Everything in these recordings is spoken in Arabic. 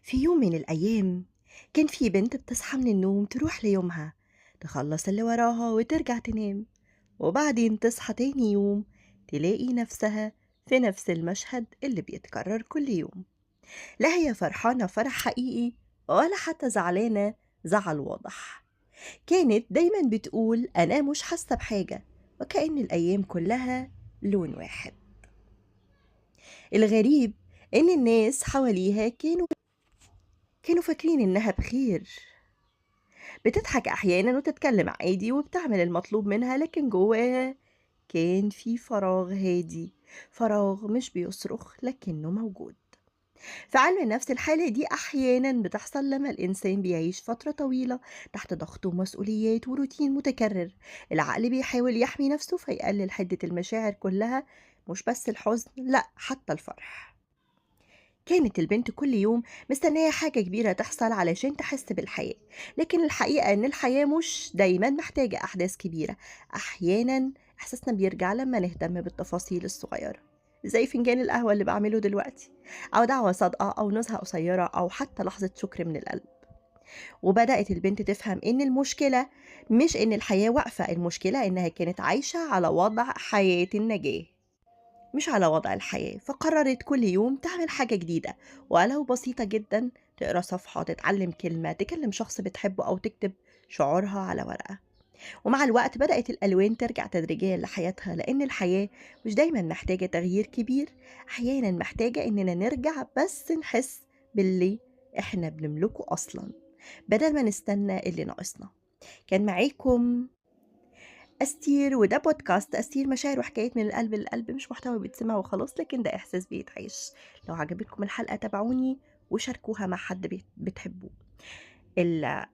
في يوم من الأيام كان في بنت بتصحى من النوم تروح ليومها، تخلص اللي وراها وترجع تنام، وبعدين تصحى تاني يوم تلاقي نفسها في نفس المشهد اللي بيتكرر كل يوم. لا هي فرحانة فرح حقيقي ولا حتى زعلانة زعل واضح. كانت دايما بتقول أنا مش حاسة بحاجة، وكأن الأيام كلها لون واحد. الغريب إن الناس حواليها كانوا فاكرين إنها بخير، بتضحك أحيانا وتتكلم عادي وبتعمل المطلوب منها، لكن جواها كان في فراغ هادي، فراغ مش بيصرخ لكنه موجود. في علم النفس الحالة دي أحيانا بتحصل لما الإنسان بيعيش فترة طويلة تحت ضغط ومسؤوليات وروتين متكرر. العقل بيحاول يحمي نفسه فيقلل حدة المشاعر كلها، مش بس الحزن، لأ حتى الفرح. كانت البنت كل يوم مستنية حاجة كبيرة تحصل علشان تحس بالحياة، لكن الحقيقة إن الحياة مش دايما محتاجة أحداث كبيرة. أحيانا إحساسنا بيرجع لما نهتم بالتفاصيل الصغيرة، زي فنجان القهوة اللي بعمله دلوقتي، أو دعوة صادقة، أو نزهة قصيرة، أو حتى لحظة شكر من القلب. وبدأت البنت تفهم إن المشكلة مش إن الحياة واقفة، المشكلة إنها كانت عايشة على وضع حياة النجاة مش على وضع الحياة. فقررت كل يوم تعمل حاجة جديدة، ولو بسيطة جدا، تقرأ صفحة، تتعلم كلمة، تكلم شخص بتحبه، أو تكتب شعورها على ورقة. ومع الوقت بدأت الألوان ترجع تدريجيا لحياتها، لأن الحياة مش دايما محتاجة تغيير كبير، أحيانا محتاجة إننا نرجع بس نحس باللي إحنا بنملكه أصلا، بدل ما نستنى اللي ناقصنا. كان معاكم أستير، وده بودكاست أستير، مشاعر وحكايات من القلب للقلب، مش محتوى بيتسمع وخلاص لكن ده إحساس بيتعيش. لو عجبتكم الحلقة تابعوني وشاركوها مع حد بتحبوه.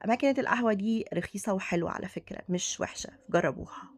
ماكينة القهوة دي رخيصة وحلوة على فكرة، مش وحشة، جربوها.